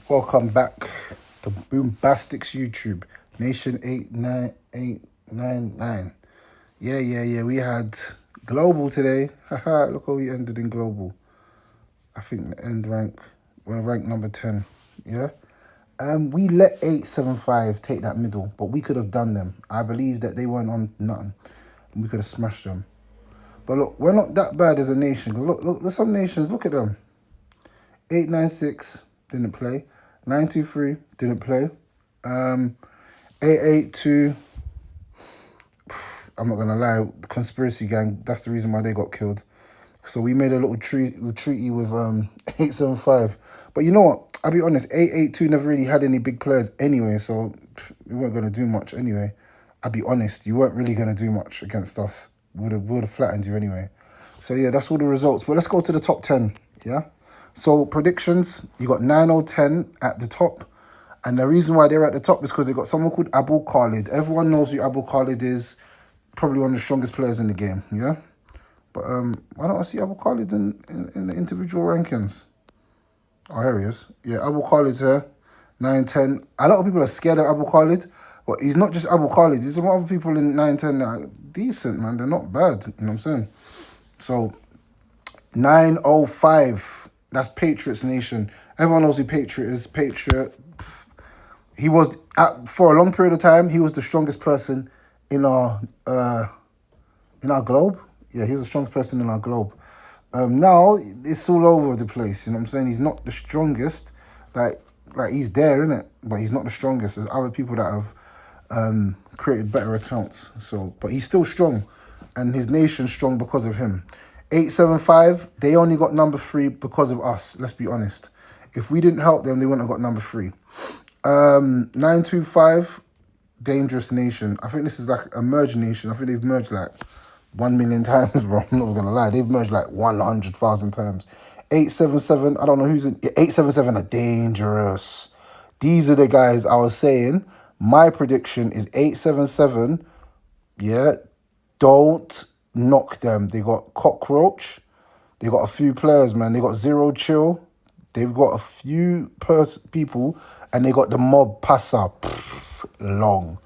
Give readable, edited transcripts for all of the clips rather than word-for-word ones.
Welcome back to Boombastics YouTube. Nation 89899. Yeah. We had Global today. Haha, look how we ended in Global. I think the end rank, we're ranked number 10. Yeah. We let 875 take that middle, but we could have done them. I believe that they weren't on nothing. And we could have smashed them. But look, we're not that bad as a nation. Look, there's some nations, look at them. 896 didn't play. 923 didn't play. 882. I'm not gonna lie, the conspiracy gang. That's the reason why they got killed. So we made a little treaty with 875. But you know what? I'll be honest. 882 never really had any big players anyway, so we weren't gonna do much anyway. I'll be honest. You weren't really gonna do much against us. We would have flattened you anyway. So yeah, that's all the results. But let's go to the top 10. Yeah. So predictions, you got 9 or 10 at the top. And the reason why they're at the top is because they got someone called Abul Khalid. Everyone knows who Abul Khalid is. Probably one of the strongest players in the game, yeah? But why don't I see Abul Khalid in the individual rankings? Oh, here he is. Yeah, Abul Khalid's here. 9, 10. A lot of people are scared of Abul Khalid. But he's not just Abul Khalid. There's some other people in 9, 10 that are decent, man. They're not bad. You know what I'm saying? So, 905. That's Patriot's nation. Everyone knows who Patriot is. Patriot. He was, for a long period of time, he was the strongest person in our globe. Yeah, he was the strongest person in our globe. Now, it's all over the place. You know what I'm saying? He's not the strongest. Like he's there, innit? But he's not the strongest. There's other people that have created better accounts. So, but he's still strong. And his nation's strong because of him. 875, they only got number 3 because of us. Let's be honest. If we didn't help them, they wouldn't have got number 3. 925, dangerous nation. I think this is like a merged nation. I think they've merged like 1 million times, bro. I'm not gonna lie. They've merged like 100,000 times. 877, I don't know who's in. 877 are dangerous. These are the guys I was saying. My prediction is 877. Yeah, don't knock them. They got Cockroach. They got a few players, man. They got Zero Chill. They've got a few people, and they got the Mob Passer. Long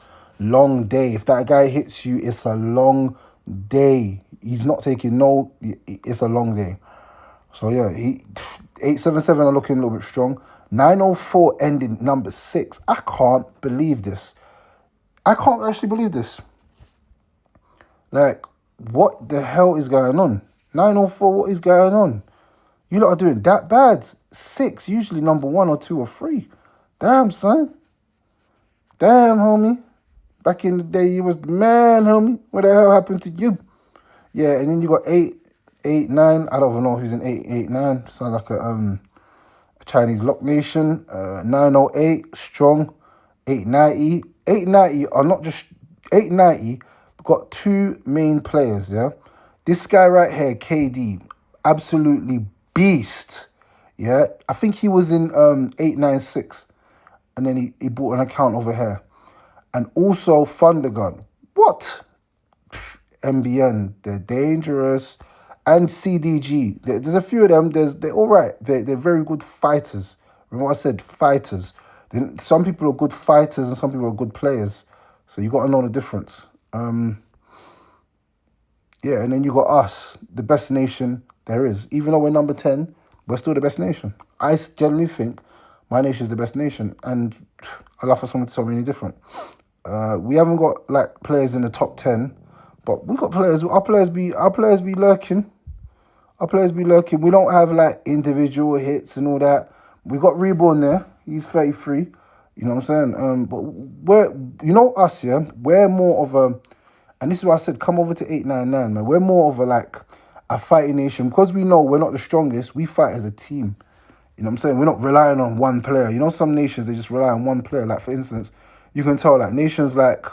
day. If that guy hits you, it's a long day. He's not taking no. It's a long day. So yeah, 877 are looking a little bit strong. 904 ending number 6. I can't believe this. I can't actually believe this. Like, what the hell is going on? 904, what is going on? You lot are doing that bad. 6, usually number 1 or 2 or 3. Damn, son. Damn, homie. Back in the day, you was the man, homie. What the hell happened to you? Yeah, and then you got 889. I don't even know who's in 889. Sounds like a Chinese lock nation. 908, strong. 890. 890 are not just 890. Got 2 main players, yeah? This guy right here, KD, absolutely beast, yeah? I think he was in 896, and then he bought an account over here. And also Thundergun. What? MBN, they're dangerous. And CDG, there's a few of them, they're all right. They're very good fighters. Remember what I said, fighters. Then some people are good fighters and some people are good players. So you got to know the difference. Yeah, and then you got us, the best nation there is. Even though we're number 10, we're still the best nation. I generally think my nation is the best nation, and I love for someone to tell me any different. We haven't got like players in the top 10, but we got players. Our players be lurking. Our players be lurking. We don't have like individual hits and all that. We got Reborn there. He's 33. You know what I'm saying? But us, yeah. We're more of a. And this is why I said, come over to 899, man. We're more of a fighting nation. Because we know we're not the strongest, we fight as a team. You know what I'm saying? We're not relying on one player. You know, some nations, they just rely on one player. Like, for instance, you can tell, like, nations like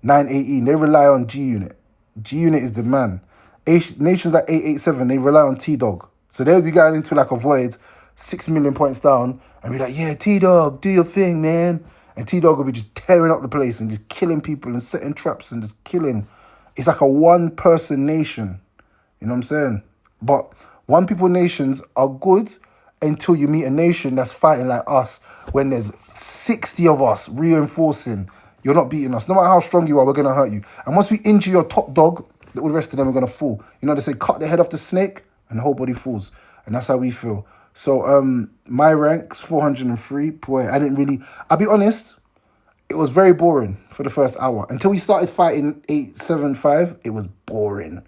918, they rely on G-Unit. G-Unit is the man. Nations like 887, they rely on T-Dog. So they'll be going into, like, a void, 6 million points down, and be like, yeah, T-Dog, do your thing, man. And T-Dog will be just tearing up the place and just killing people and setting traps and just killing. It's like a one-person nation. You know what I'm saying? But one-people nations are good until you meet a nation that's fighting like us. When there's 60 of us reinforcing, you're not beating us. No matter how strong you are, we're gonna hurt you. And once we injure your top dog, all the rest of them are gonna fall. You know, they say cut the head off the snake and the whole body falls. And that's how we feel. So my ranks 403. Boy, I'll be honest, it was very boring for the first hour. Until we started fighting 875, it was boring.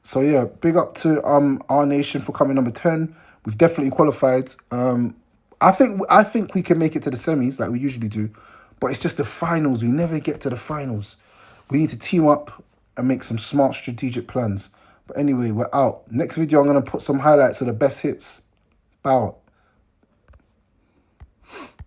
So yeah, big up to our nation for coming number 10. We've definitely qualified. I think we can make it to the semis like we usually do, but it's just the finals. We never get to the finals. We need to team up and make some smart strategic plans. But anyway, we're out. Next video, I'm gonna put some highlights of the best hits. Bow.